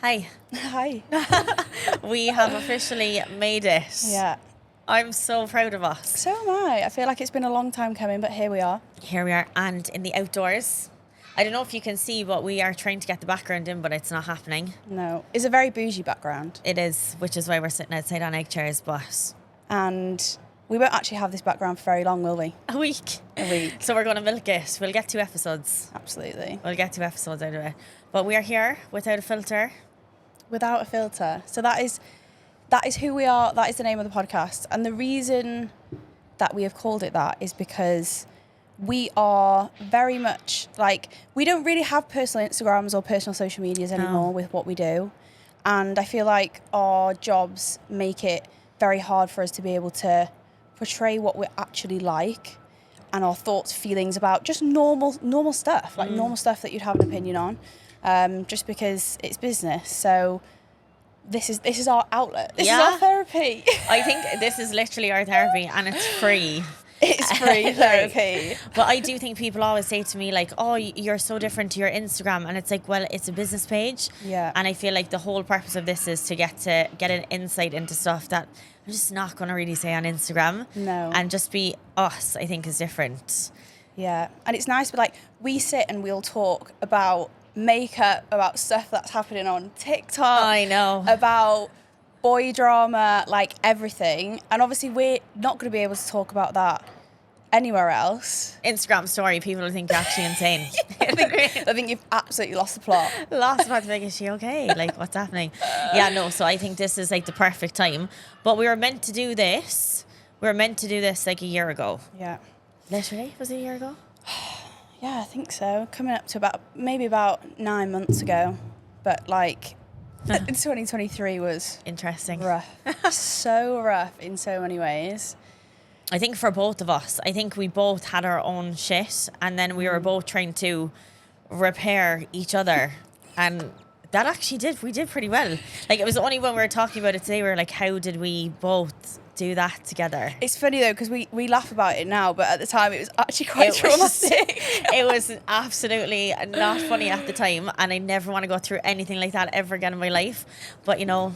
Hi. Hi. We have officially made it. Yeah. I'm so proud of us. So am I. I feel like it's been a long time coming, but here we are. Here we are, and in the outdoors. I don't know if you can see, but we are trying to get the background in, but it's not happening. No. It's a very bougie background. It is, which is why we're sitting outside on egg chairs, but... And we won't actually have this background for very long, will we? A week. A week. So we're going to milk it. We'll get 2 episodes. Absolutely. We'll get 2 episodes out of it. But we are here without a filter. Without a filter. So that is who we are. That is the name of the podcast. And the reason that we have called it that is because we are very much like, we don't really have personal Instagrams or personal social medias anymore with what we do. And I feel like our jobs make it very hard for us to be able to portray what we're actually like and our thoughts, feelings about just normal stuff, like normal stuff that you'd have an opinion on. Just because it's business. So this is our outlet. This is our therapy. I think this is literally our therapy, and it's free. It's free therapy. But I do think people always say to me, like, oh, you're so different to your Instagram. And it's like, well, it's a business page. Yeah. And I feel like the whole purpose of this is to get an insight into stuff that I'm just not going to really say on Instagram. No. And just be us, I think, is different. Yeah. And it's nice, but like, we sit and we'll talk about makeup, about stuff that's happening on TikTok. I know. About boy drama, like everything. And obviously we're not going to be able to talk about that anywhere else. Instagram story, people will think you're actually insane. I think you've absolutely lost the plot. Lost about to like, is she okay? Like, what's happening? Yeah, no, so I think this is like the perfect time. But we were meant to do this. We were meant to do this like a year ago. Yeah. Literally? Was it a year ago? Yeah, I think so. Coming up to about 9 months ago. But like 2023 was Interesting. rough. So rough in so many ways. I think for both of us, I think we both had our own shit, and then we were both trying to repair each other. And that actually we did pretty well. Like, it was only when we were talking about it today, we were like, how did we both do that together? It's funny though, because we laugh about it now, but at the time it was actually quite traumatic. It was absolutely not funny at the time, and I never want to go through anything like that ever again in my life. But, you know,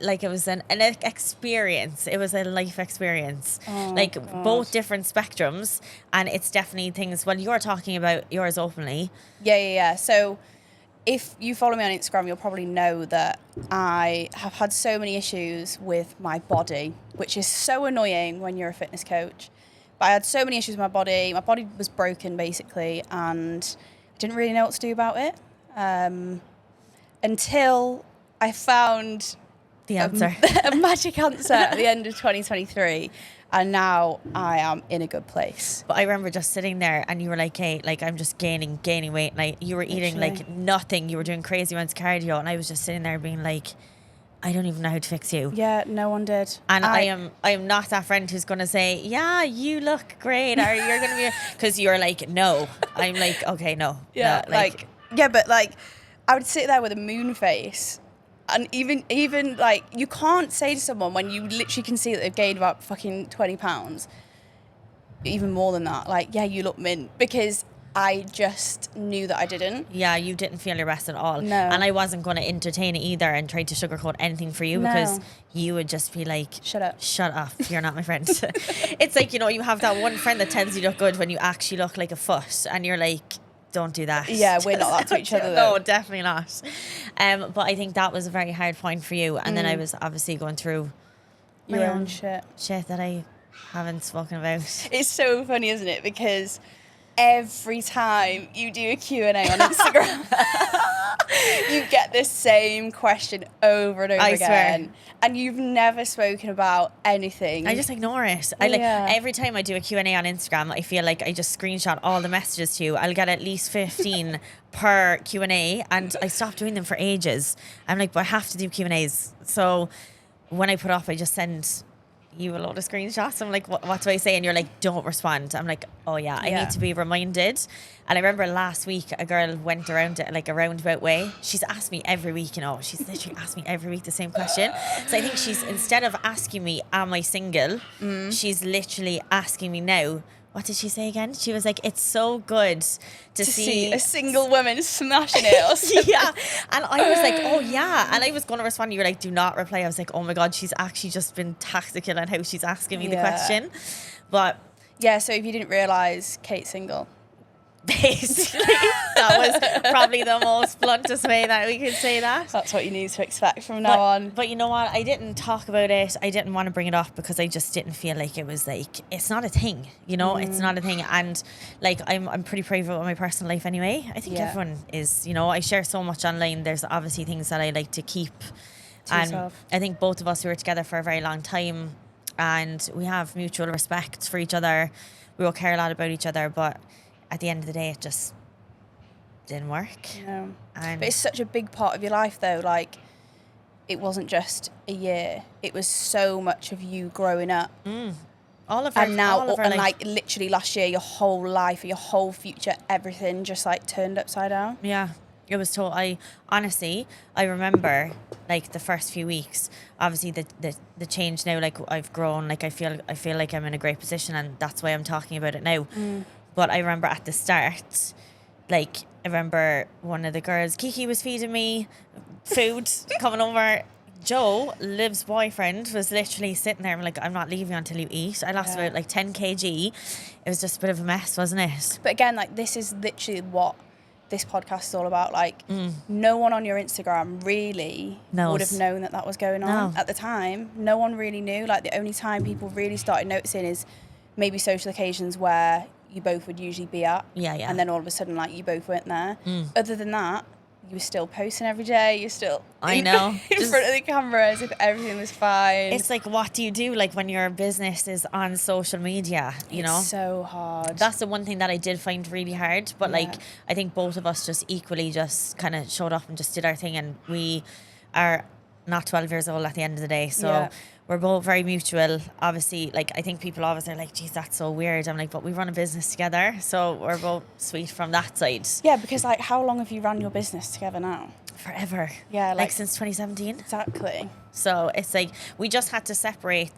like, it was an experience. It was a life experience. Like, God. Both different spectrums, and it's definitely things, well, you're talking about yours openly. Yeah. So if you follow me on Instagram, you'll probably know that I have had so many issues with my body, which is so annoying when you're a fitness coach. But I had so many issues with my body. My body was broken, basically, and I didn't really know what to do about it until I found the answer. A magic answer at the end of 2023. And now I am in a good place. But I remember just sitting there and you were like, hey, like, I'm just gaining weight. Like, you were eating like nothing. You were doing crazy amounts of cardio. And I was just sitting there being like, I don't even know how to fix you. Yeah, no one did. And I am not that friend who's going to say, yeah, you look great. Or you're going to be, because you're like, no. I'm like, okay, no. Yeah, no, but like, I would sit there with a moon face. And even like, you can't say to someone when you literally can see that they've gained about fucking 20 pounds, even more than that, like, yeah, you look mint, because I just knew that I didn't. Yeah, you didn't feel your best at all. No. And I wasn't going to entertain it either and try to sugarcoat anything for you, because you would just be like, shut up, you're not my friend. It's like, you know, you have that one friend that tells you look good when you actually look like a foot, and you're like, don't do that. Yeah, we're not that to each other though. No, definitely not. But I think that was a very hard point for you. And then I was obviously going through your own shit that I haven't spoken about. It's so funny, isn't it? Because every time you do a Q&A on Instagram, you get the same question over and over again. Swear. And you've never spoken about anything. I just ignore it. Every time I do a Q&A on Instagram, I feel like I just screenshot all the messages to you. I'll get at least 15 per Q&A, and I stopped doing them for ages. I'm like, but I have to do Q&As. So when I put up, I just send you a load of screenshots. I'm like, what do I say? And you're like, don't respond. I'm like, oh yeah, I need to be reminded. And I remember last week, a girl went around it like a roundabout way. She's asked me every week, you know, she's literally asked me every week the same question. So I think she's, instead of asking me, am I single? She's literally asking me now, what did she say again? She was like, it's so good to see a single woman smashing it or something. yeah. And I was like, oh yeah. And I was going to respond. You were like, do not reply. I was like, oh my God, she's actually just been tactical in how she's asking me the question. But yeah, so if you didn't realise, Kate's single. basically, that was probably the most bluntest way that we could say that. That's what you need to expect from now on. But you know what? I didn't talk about it. I didn't want to bring it up because I just didn't feel like it was like, it's not a thing, you know, it's not a thing. And like, I'm pretty private with my personal life anyway. I think everyone is, you know, I share so much online. There's obviously things that I like to keep. And yourself. I think both of us, we were together for a very long time and we have mutual respect for each other. We all care a lot about each other, but at the end of the day, it just didn't work. No. And But it's such a big part of your life, though. Like, it wasn't just a year. It was so much of you growing up. all of our, And now, all of our and life. like literally last year, your whole life, your whole future, everything just like turned upside down. Yeah, it was told. I honestly, I remember like the first few weeks. Obviously, the change now. Like I've grown. Like I feel like I'm in a great position, and that's why I'm talking about it now. But I remember at the start, like I remember one of the girls, Kiki, was feeding me food coming over. Joe, Liv's boyfriend, was literally sitting there. I'm like, I'm not leaving until you eat. I lost about like 10 kg. It was just a bit of a mess, wasn't it? But again, like this is literally what this podcast is all about. Like, no one on your Instagram really would have known that was going on at the time. No one really knew. Like, the only time people really started noticing is maybe social occasions where you both would usually be at. Yeah. And then all of a sudden, like, you both weren't there. Other than that, you were still posting every day. You're still I know. in front of the camera as if everything was fine. It's like, what do you do like when your business is on social media, you know? It's so hard. That's the one thing that I did find really hard. But like, I think both of us just equally just kind of showed up and just did our thing. And we are not 12 years old at the end of the day. So we're both very mutual. Obviously, like, I think people always are like, geez, that's so weird. I'm like, but we run a business together. So we're both sweet from that side. Yeah, because like, how long have you run your business together now? Forever. Yeah, like since 2017. Exactly. So it's like, we just had to separate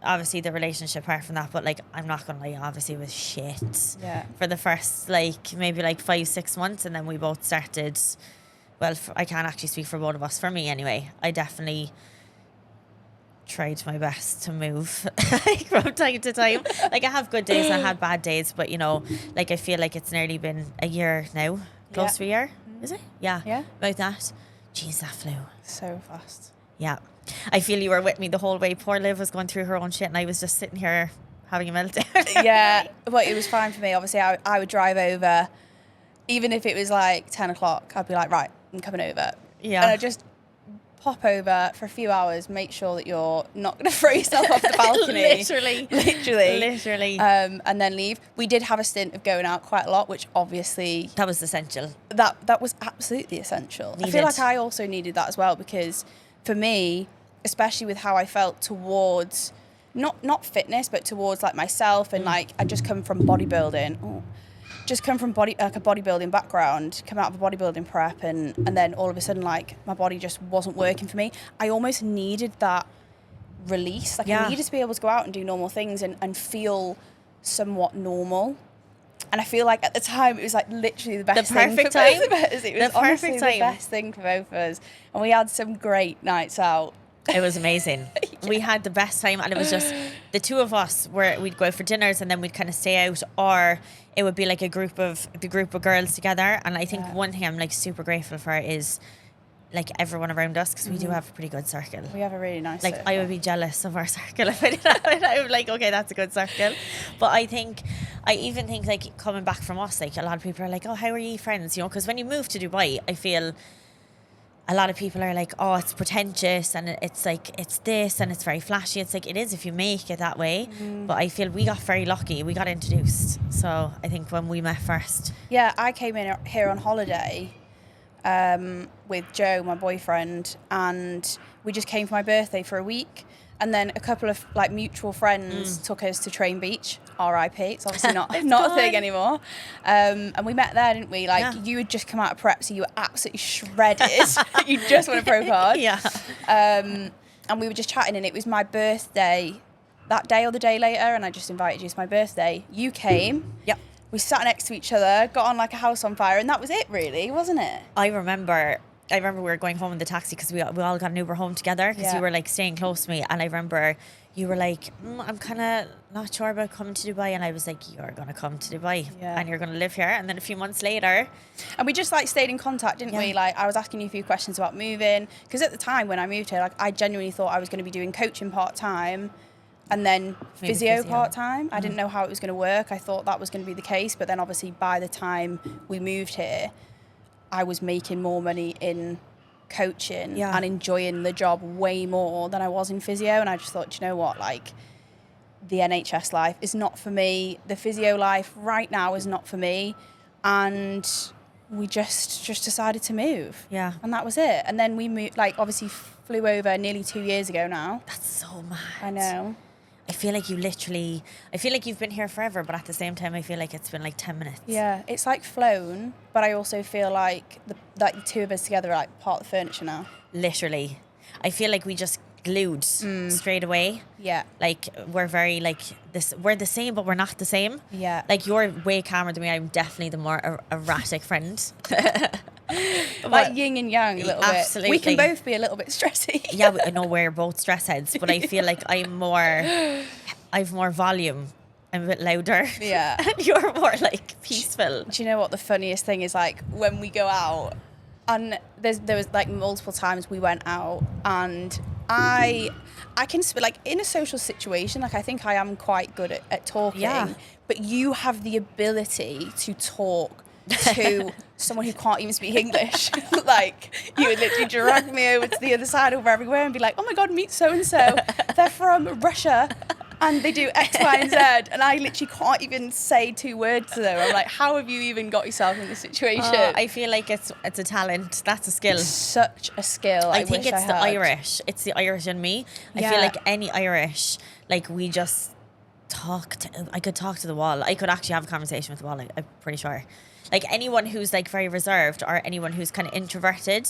obviously the relationship part from that, but like, I'm not gonna lie, obviously it was shit for the first like maybe like 5-6 months, and then we both started, well, I can't actually speak for both of us, for me anyway, I definitely tried my best to move like from time to time. Like, I have good days and I had bad days, but you know, like, I feel like it's nearly been a year now, close to a year. Is it? Yeah. About that. Jeez, that flew so fast. Yeah. I feel you were with me the whole way. Poor Liv was going through her own shit and I was just sitting here having a meltdown. Yeah, but it was fine for me. Obviously, I would drive over, even if it was like 10 o'clock, I'd be like, right, I'm coming over. Yeah. And I'd just pop over for a few hours, make sure that you're not going to throw yourself off the balcony. Literally. And then leave. We did have a stint of going out quite a lot, which obviously... That was essential. That was absolutely essential. Needed. I feel like I also needed that as well, because for me, especially with how I felt towards, not fitness, but towards like myself, and like I just come from bodybuilding. Just come from a bodybuilding background, come out of a bodybuilding prep, and then all of a sudden, like, my body just wasn't working for me. I almost needed that release. Like, I needed to be able to go out and do normal things and feel somewhat normal. And I feel like at the time it was like literally the best thing for both of us. It was honestly the best thing for both of us. And we had some great nights out. It was amazing. We had the best time, and it was just the two of us where we'd go out for dinners and then we'd kind of stay out, or it would be like the group of girls together. And I think one thing I'm like super grateful for is like everyone around us, because we do have a pretty good circle. We have a really nice circle. I would be jealous of our circle if I did that. I would like, okay, that's a good circle. But I even think like coming back from us, like a lot of people are like, oh, how are you friends? You know, because when you move to Dubai, I feel a lot of people are like, oh, it's pretentious and it's like, it's this and it's very flashy. It's like, it is if you make it that way. But I feel we got very lucky. We got introduced. So I think when we met first. Yeah, I came in here on holiday with Joe, my boyfriend, and we just came for my birthday for a week. And then a couple of like mutual friends took us to Train Beach, RIP. It's obviously not a thing anymore. And we met there, didn't we? Like, you had just come out of prep, so you were absolutely shredded. You just want to pro card. Yeah. And we were just chatting, and it was my birthday that day or the day later, and I just invited you to my birthday. You came. Yep. We sat next to each other, got on like a house on fire, and that was it, really, wasn't it? I remember we were going home in the taxi because we all got an Uber home together because Yeah. you were like staying close to me, and I remember you were like, I'm kind of not sure about coming to Dubai, and I was like, you're going to come to Dubai Yeah. and you're going to live here. And then a few months later, And we just like stayed in contact, didn't we? Yeah. Like I was asking you a few questions about moving, because at the time when I moved here, like I genuinely thought I was going to be doing coaching part-time and then Maybe physio physio. part-time. I didn't know how it was going to work. I thought that was going to be the case, but then obviously by the time we moved here, I was making more money in coaching Yeah. and enjoying the job way more than I was in physio. And I just thought, you know what, like the NHS life is not for me. The physio life right now is not for me. And we just decided to move. Yeah. And that was it. And then we moved, like obviously flew over nearly 2 years ago now. that's so mad. I know. I feel like you've been here forever, but at the same time, I feel like it's been like 10 minutes. Yeah, it's like flown, but I also feel like the two of us together are like part of the furniture now. Literally. I feel like we just glued straight away. Yeah. Like we're very like this. We're the same, but we're not the same. Yeah. Like you're way calmer than me. I'm definitely the more erratic friend. Like yin and yang a little Absolutely. bit. We can both be a little bit stressy. Yeah, I know we're both stress heads, but I feel like I've more volume. I'm a bit louder. Yeah. And you're more like peaceful. Do you know what the funniest thing is? Like when we go out, and there was like multiple times we went out, and I can like in a social situation, like I think I am quite good at talking. Yeah. But you have the ability to talk to someone who can't even speak English. Like you would literally drag me over to the other side of everywhere and be like, oh my God, meet so and so. They're from Russia. And they do X, Y, and Z, and I literally can't even say 2 words to them. I'm like, how have you even got yourself in this situation? I feel like it's a talent. That's a skill. Such a skill. I think wish it's the had. Irish. It's the Irish in me. I Yeah. feel like any Irish, like we just I could talk to the wall. I could actually have a conversation with the wall. I'm pretty sure. Like anyone who's like very reserved or anyone who's kind of introverted,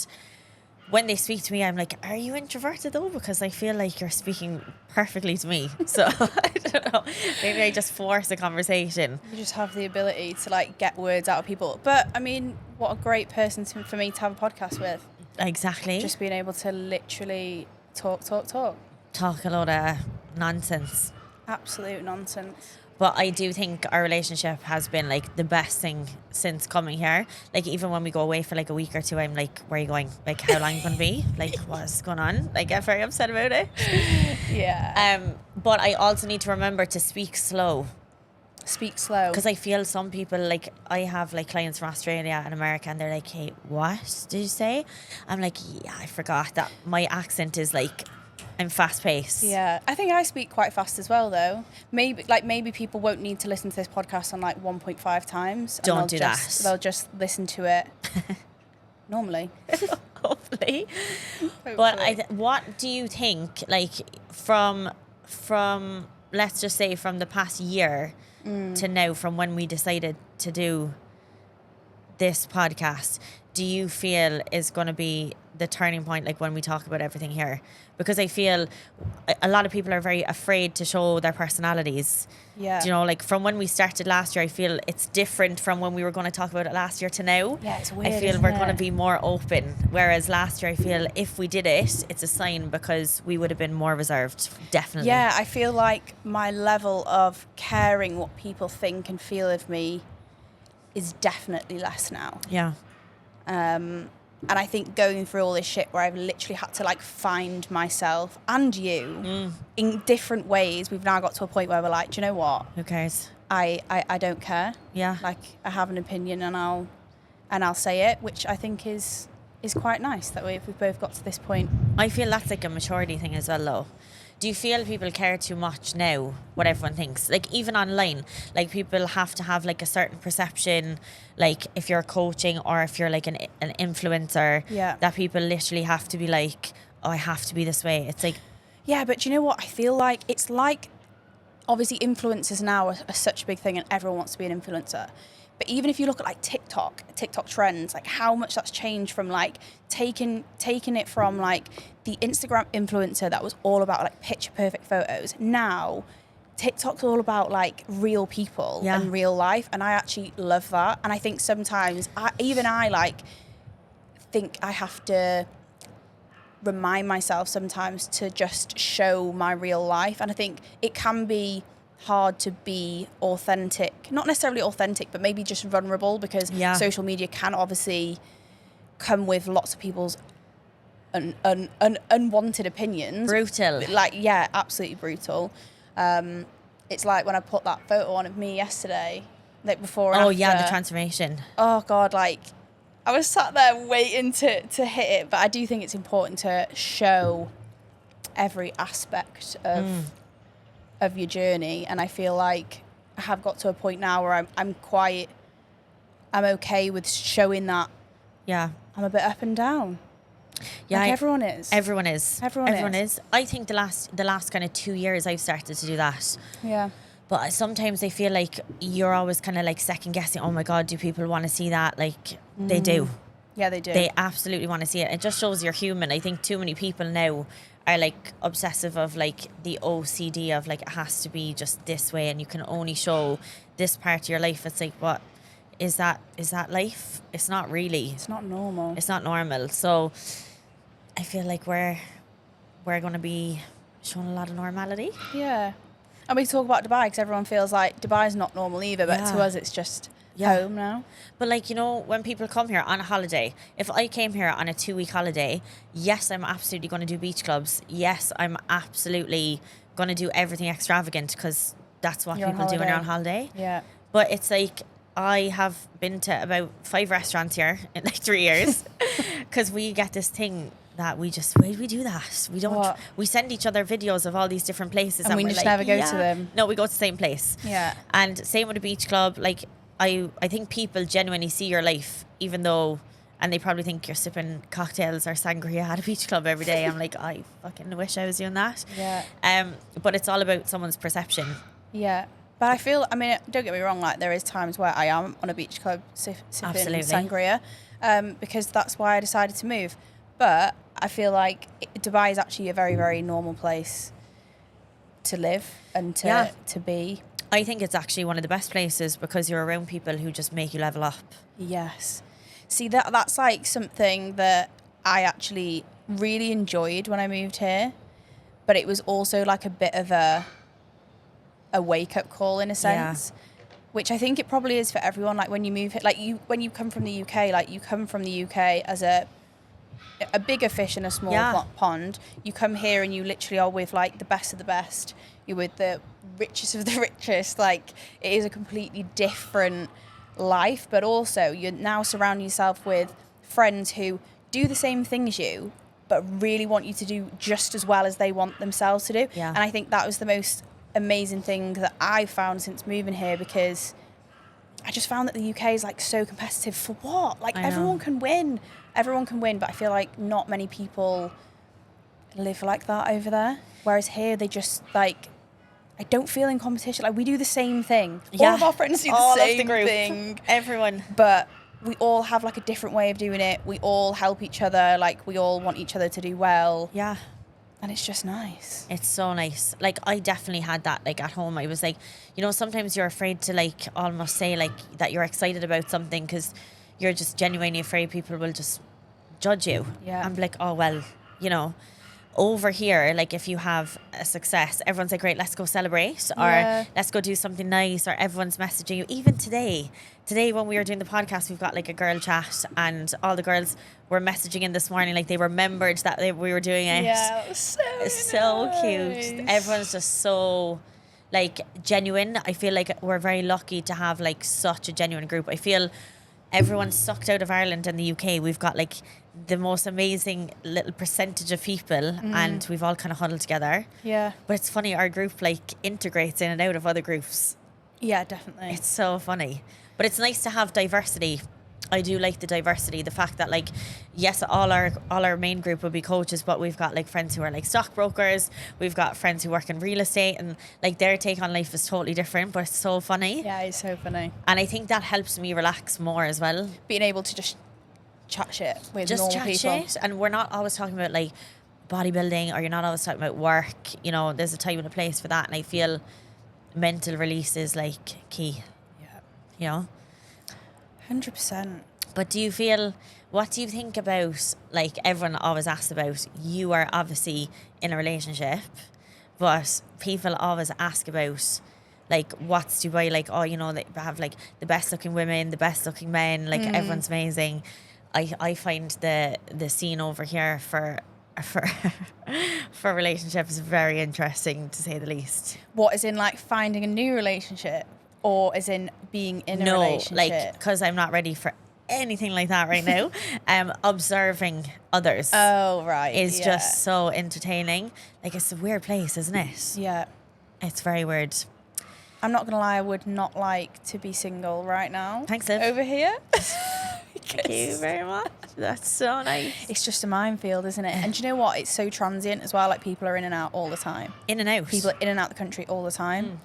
when they speak to me, I'm like, are you introverted though? Because I feel like you're speaking perfectly to me. So I don't know. Maybe I just force a conversation. You just have the ability to like get words out of people. But I mean, what a great person for me to have a podcast with. Exactly. Just being able to literally talk. talk a lot of nonsense. Absolute nonsense. But I do think our relationship has been like the best thing since coming here. Like even when we go away for like a week or two, I'm like, where are you going? Like how long are you going to be? Like what's going on? Like I'm very upset about it. Yeah. But I also need to remember to speak slow. Speak slow. Because I feel some people, like I have like clients from Australia and America, and they're like, hey, what did you say? I'm like, yeah, I forgot that my accent is like, I'm fast paced. Yeah, I think I speak quite fast as well, though. Maybe people won't need to listen to this podcast on like 1.5 times. And Don't do that. They'll just listen to it normally. Hopefully. But what do you think, like from let's just say from the past year to now, from when we decided to do this podcast, do you feel is going to be the turning point, like when we talk about everything here? Because I feel a lot of people are very afraid to show their personalities. Yeah. Do you know, like from when we started last year, I feel it's different from when we were going to talk about it last year to now. Yeah, it's weird, I feel isn't we're it? going to be more open. Whereas last year, I feel if we did it, it's a sign because we would have been more reserved. Definitely. Yeah, I feel like my level of caring what people think and feel of me is definitely less now. Yeah. And I think going through all this shit where I've literally had to like find myself and you in different ways, we've now got to a point where we're like, do you know what? Who cares? I don't care. Yeah. Like I have an opinion and I'll say it, which I think is quite nice that we've both got to this point. I feel that's like a maturity thing as well, though. Do you feel people care too much now, what everyone thinks? Like, even online, like, people have to have, like, a certain perception, like, if you're coaching or if you're, like, an influencer, Yeah. that people literally have to be like, oh, I have to be this way. It's like... Yeah, but do you know what? I feel like it's like, obviously, influencers now are such a big thing and everyone wants to be an influencer. But even if you look at like TikTok trends, like how much that's changed from like taking it from like the Instagram influencer that was all about like picture perfect photos. Now TikTok's all about like real people and real life, and I actually love that. And I think sometimes I like think I have to remind myself sometimes to just show my real life, and I think it can be hard to be authentic, not necessarily authentic, but maybe just vulnerable, because social media can obviously come with lots of people's unwanted opinions. Brutal. Like, yeah, absolutely brutal. It's like when I put that photo on of me yesterday, like before and after. The transformation. Oh God, like I was sat there waiting to hit it, but I do think it's important to show every aspect of your journey, and I feel like I have got to a point now where I'm okay with showing that. Yeah, I'm a bit up and down. Yeah, like everyone is. Everyone is. I think the last kind of 2 years I've started to do that. Yeah. But sometimes I feel like you're always kind of like second guessing. Oh my God, do people want to see that? Like they do. Yeah, they do. They absolutely want to see it. It just shows you're human. I think too many people now are like obsessive of like the OCD of like it has to be just this way and you can only show this part of your life. It's like, what is that life? It's not really. It's not normal. It's not normal. So I feel like we're going to be showing a lot of normality. Yeah. And we talk about Dubai because everyone feels like Dubai's not normal either, but to us it's just home now. But like, you know, when people come here on a holiday, if I came here on a 2-week holiday, yes, I'm absolutely going to do beach clubs. Yes, I'm absolutely going to do everything extravagant because that's what people do when they're on holiday. Yeah. But it's like, I have been to about 5 restaurants here in like 3 years because we get this thing that we do that. We don't. What? We send each other videos of all these different places, and we just like, never go to them. No, we go to the same place. Yeah. And same with a beach club. Like I think people genuinely see your life, even though, and they probably think you're sipping cocktails or sangria at a beach club every day. I'm like, I fucking wish I was doing that. Yeah. But it's all about someone's perception. Yeah. But I feel, I mean, don't get me wrong, like there is times where I am on a beach club sipping sangria, because that's why I decided to move. But I feel like Dubai is actually a very, very normal place to live and to be. I think it's actually one of the best places because you're around people who just make you level up. Yes. See, that's like something that I actually really enjoyed when I moved here. But it was also like a bit of a wake-up call in a sense, which I think it probably is for everyone. Like when you move here, like when you come from the UK, like you come from the UK as a bigger fish in a small pond. You come here and you literally are with like the best of the best. You're with the richest of the richest. Like it is a completely different life, but also you're now surrounding yourself with friends who do the same thing as you, but really want you to do just as well as they want themselves to do. Yeah. And I think that was the most amazing thing that I've found since moving here, because I just found that the UK is like so competitive. For what? Like everyone can win, but I feel like not many people live like that over there. Whereas here they just like, I don't feel in competition. Like we do the same thing. Yeah. All of our friends do the same thing. Everyone. But we all have like a different way of doing it. We all help each other. Like we all want each other to do well. Yeah. And it's just nice. It's so nice. Like I definitely had that like at home. I was like, you know, sometimes you're afraid to like almost say like that you're excited about something because you're just genuinely afraid people will just judge you. Yeah. I'm like, oh, well, you know, over here, like if you have a success, everyone's like, great, let's go celebrate or let's go do something nice, or everyone's messaging you. Even today when we were doing the podcast, we've got like a girl chat and all the girls were messaging in this morning, like they remembered that we were doing it. Yeah, it was so nice. Cute. Everyone's just so like genuine. I feel like we're very lucky to have like such a genuine group. I feel everyone's sucked out of Ireland and the UK. We've got like the most amazing little percentage of people and we've all kind of huddled together. Yeah. But it's funny, our group like integrates in and out of other groups. Yeah, definitely. It's so funny. But it's nice to have diversity I do like the diversity, the fact that like, yes, all our main group would be coaches, but we've got like friends who are like stockbrokers, we've got friends who work in real estate, and like their take on life is totally different, but it's so funny. Yeah, it's so funny. And I think that helps me relax more as well. Being able to just chat shit with Just normal chat people. shit, and we're not always talking about like bodybuilding, or you're not always talking about work. You know, there's a time and a place for that, and I feel mental release is like key. Yeah. You know. 100%. But what do you think about, like, everyone always asks about, you are obviously in a relationship, but people always ask about, like, what's Dubai like? Oh, you know, they have like the best looking women, the best looking men, like everyone's amazing. I find the scene over here for for relationships very interesting, to say the least. What, is in like finding a new relationship, or is in being in a relationship? No, like, because I'm not ready for anything like that right now. Observing others Oh, right. is yeah. just so entertaining. Like, it's a weird place, isn't it? Yeah. It's very weird. I'm not going to lie, I would not like to be single right now. Thanks, Liv. Over here. Thank you very much. That's so nice. It's just a minefield, isn't it? And do you know what? It's so transient as well. Like, people are in and out all the time. In and out. People are in and out the country all the time.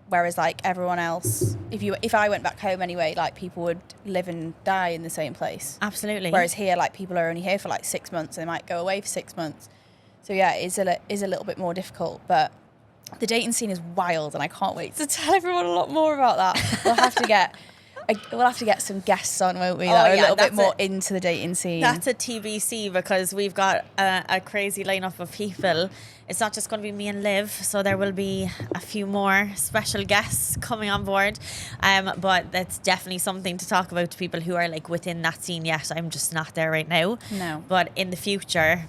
Whereas, like, everyone else, if I went back home anyway, like, people would live and die in the same place. Absolutely. Whereas here, like, people are only here for like 6 months. They might go away for 6 months. So yeah, it is a little bit more difficult. But the dating scene is wild, and I can't wait to tell everyone a lot more about that. We'll have to get some guests on, won't we? That are a little bit more into the dating scene. That's a TBC, because we've got a crazy lineup of people. It's not just going to be me and Liv, so there will be a few more special guests coming on board. But that's definitely something to talk about to people who are like within that scene yet. I'm just not there right now. No. But in the future,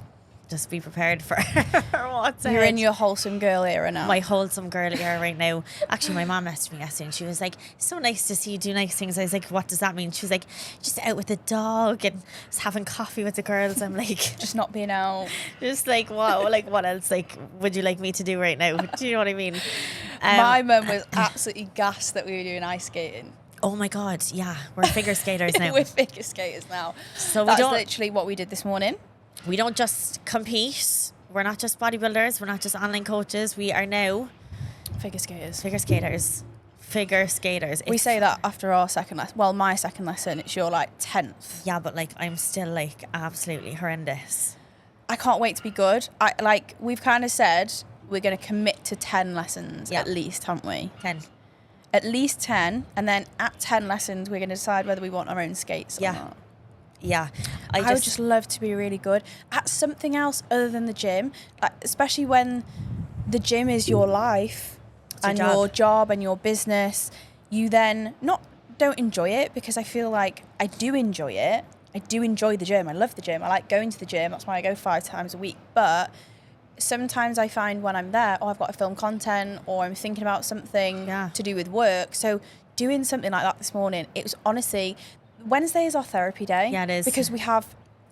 just be prepared for what's You're ahead. in your wholesome girl era now. My wholesome girl era right now. Actually, my mom messaged me yesterday and she was like, so nice to see you do nice things. I was like, what does that mean? She was like, just out with the dog and just having coffee with the girls. I'm like, just not being out. just like, wow, like what else like would you like me to do right now? Do you know what I mean? My mum was absolutely gassed that we were doing ice skating. Oh my God, yeah. We're figure skaters now. We're figure skaters now. So That's literally what we did this morning. we don't just compete. We're not just bodybuilders. We're not just online coaches. We are now Figure skaters. figure skaters. Figure skaters. We It's- say that after our second lesson. Well, my second lesson, it's your like 10th. Yeah, but like I'm still like absolutely horrendous. I can't wait to be good. We've kind of said we're going to commit to 10 lessons Yeah. at least, haven't we? 10. At least 10, and then at 10 lessons we're going to decide whether we want our own skates or Yeah. not. Yeah. I would just love to be really good at something else other than the gym, like, especially when the gym is your life a and job. your job and your business. You then don't enjoy it, because I feel like I do enjoy it. I do enjoy the gym. I love the gym. I like going to the gym. That's why I go 5 times a week. But sometimes I find when I'm there, I've got to film content, or I'm thinking about something Yeah. to do with work. So doing something like that this morning, it was honestly, Wednesday is our therapy day. Yeah, it is. Because we have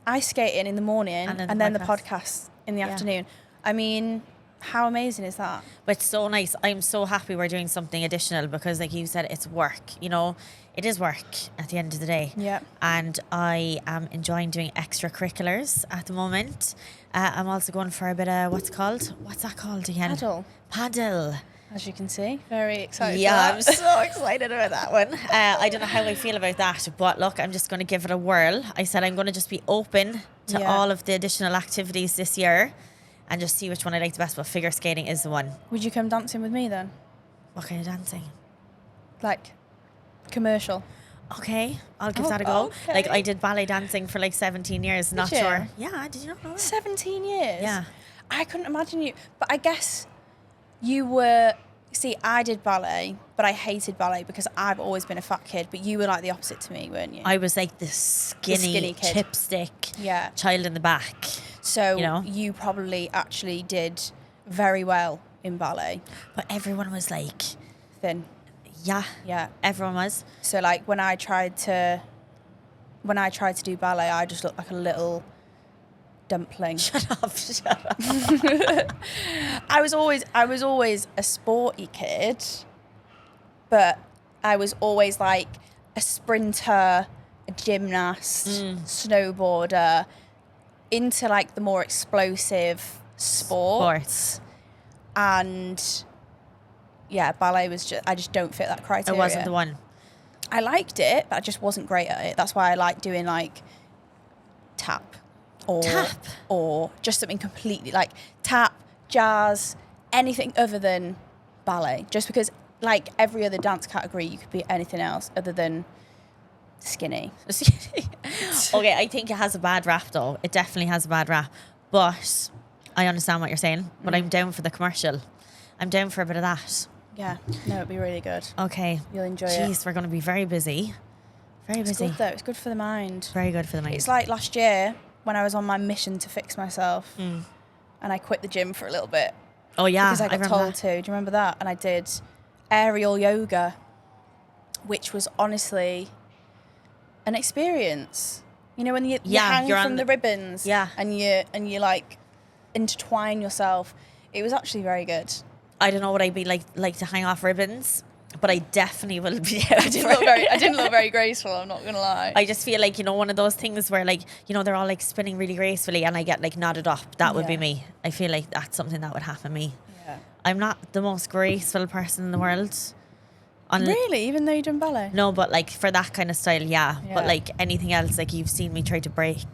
ice skating in the morning and then the podcast in the Yeah. afternoon. I mean, how amazing is that? But it's so nice. I'm so happy we're doing something additional, because like you said, it's work, you know. It is work at the end of the day. Yeah. And I am enjoying doing extracurriculars at the moment. I'm also going for a bit of, what's that called again? Paddle. As you can see, very excited. Yeah, for I'm that. so excited about that one. I don't know how I feel about that, but look, I'm just going to give it a whirl. I said I'm going to just be open to Yeah. all of the additional activities this year and just see which one I like the best, but figure skating is the one. Would you come dancing with me then? What kind of dancing? Like commercial. Okay, I'll give Oh, that a go. okay. Like, I did ballet dancing for like 17 years, not you? sure. Yeah, did you not know that? 17 years? Yeah. I couldn't imagine you. But I guess you were... See, I did ballet, but I hated ballet because I've always been a fat kid. But you were like the opposite to me, weren't you? I was like the skinny kid. chipstick Yeah. child in the back. So you know? you probably actually did very well in ballet. But everyone was like, Thin. yeah, Yeah. everyone was. So like when I tried to do ballet, I just looked like a little dumpling. Shut up. I was always a sporty kid, but I was always like, a sprinter, a gymnast, snowboarder, into like the more explosive sports. And yeah, ballet was just, I just don't fit that criteria. It wasn't the one. I liked it, but I just wasn't great at it. That's why I like doing like tap or just something completely like tap, jazz, anything other than ballet. Just because like every other dance category, you could be anything else other than skinny. Okay, I think it has a bad rap though. It definitely has a bad rap. But I understand what you're saying. But I'm down for the commercial. I'm down for a bit of that. Yeah, no, it'd be really good. Okay. You'll enjoy it. Jeez, we're going to be very busy. Very busy. It's good though. It's good for the mind. Very good for the mind. It's like last year when I was on my mission to fix myself and I quit the gym for a little bit. Oh, yeah. Because I got told to. Do you remember that? And I did aerial yoga, which was honestly an experience. You know, when you hang from the ribbons and you like intertwine yourself. It was actually very good. I don't know what I'd be like to hang off ribbons, but I definitely will be. I didn't look very graceful, I'm not going to lie. I just feel like, you know, one of those things where like, you know, they're all like spinning really gracefully and I get like nodded up. That would be me. I feel like that's something that would happen to me. Yeah. I'm not the most graceful person in the world. Really? Even though you've done ballet? No, but like for that kind of style, yeah. But like anything else, like you've seen me try to break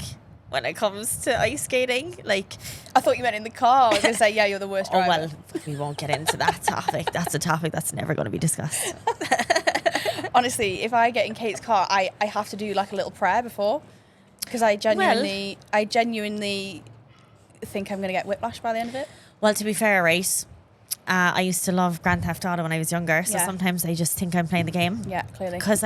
when it comes to ice skating. Like, I thought you meant in the car. I was going to say, yeah, you're the worst driver. Oh, well, we won't get into that topic. That's a topic that's never going to be discussed. Honestly, if I get in Kate's car, I have to do like a little prayer before, because I genuinely think I'm going to get whiplash by the end of it. Well, to be fair, right, I used to love Grand Theft Auto when I was younger, so sometimes I just think I'm playing the game. Yeah, clearly. Because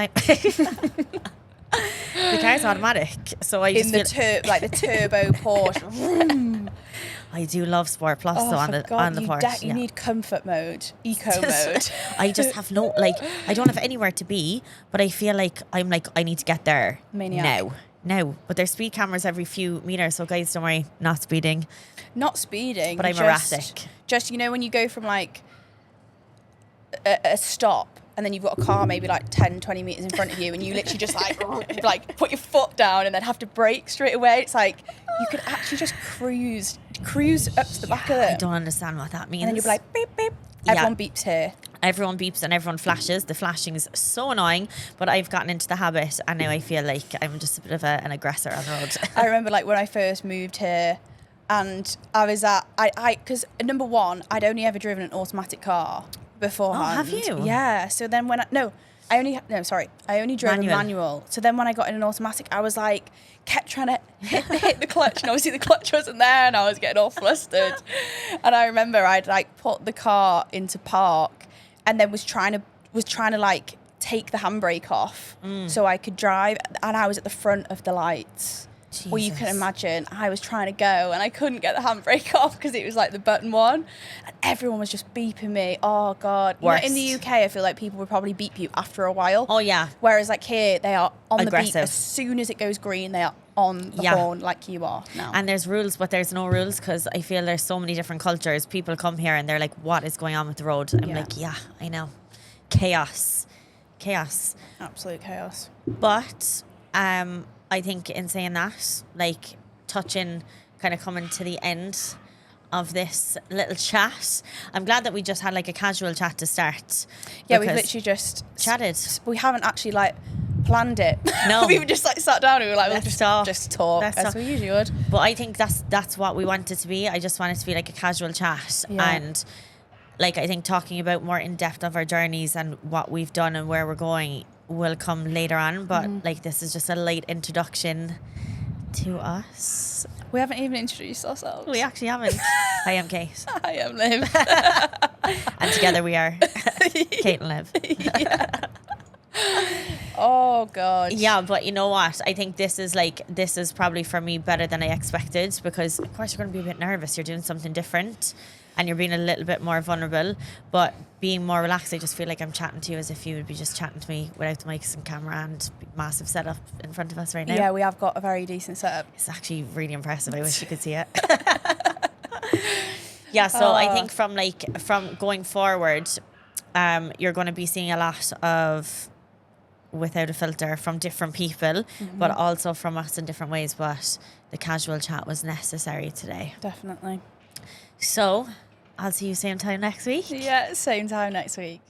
the car's automatic, so I just the turbo Porsche. I do love Sport Plus though on the Porsche. You need comfort mode, eco mode. I just have no I don't have anywhere to be, but I feel like I need to get there now. But there's speed cameras every few meters, so guys, don't worry, not speeding. Not speeding, but I'm erratic. Just, you know, when you go from like a stop. And then you've got a car maybe like 10, 20 metres in front of you and you literally just like put your foot down and then have to brake straight away. It's like you could actually just cruise up to the back of it. I don't understand what that means. And then you'll be like, beep, beep. Everyone beeps here. Everyone beeps and everyone flashes. The flashing is so annoying, but I've gotten into the habit and now I feel like I'm just a bit of an aggressor on the road. I remember like when I first moved here and I was because number one, I'd only ever driven an automatic car beforehand. Oh, have you? Yeah. So then when I only drove a manual. So then when I got in an automatic, I was like, kept trying to hit the clutch, and obviously the clutch wasn't there, and I was getting all flustered. And I remember I'd like put the car into park, and then was trying to like take the handbrake off so I could drive, and I was at the front of the lights. Jesus. Well, you can imagine I was trying to go and I couldn't get the handbrake off because it was like the button one and everyone was just beeping me. Oh God. You know, in the UK, I feel like people would probably beep you after a while. Oh yeah. Whereas like here, they are on aggressive. The beep. As soon as it goes green, they are on the horn like you are now. And there's rules, but there's no rules because I feel there's so many different cultures. People come here and they're like, what is going on with the road? I'm like, yeah, I know. Chaos. Absolute chaos. But I think in saying that, like touching, kind of coming to the end of this little chat, I'm glad that we just had like a casual chat to start. Yeah, we've literally just chatted. We haven't actually like planned it. No. We just like sat down and we were like, let's talk. Just talk as we usually would. But I think that's what we want it to be. I just want it to be like a casual chat. Yeah. And like I think talking about more in depth of our journeys and what we've done and where we're going will come later on, but like this is just a light introduction to us. We haven't even introduced ourselves. We actually haven't. I am Kate. I am Liv. And together we are Kate and Liv. Yeah. Oh God. Yeah, but you know what? I think this is probably for me better than I expected because of course you're going to be a bit nervous. You're doing something different and you're being a little bit more vulnerable, but being more relaxed, I just feel like I'm chatting to you as if you would be just chatting to me without the mics and camera and massive setup in front of us right now. Yeah, we have got a very decent setup. It's actually really impressive. I wish you could see it. Yeah, so I think from going forward, you're going to be seeing a lot of without a filter from different people, but also from us in different ways. But the casual chat was necessary today. Definitely. So I'll see you same time next week. Yeah, same time next week.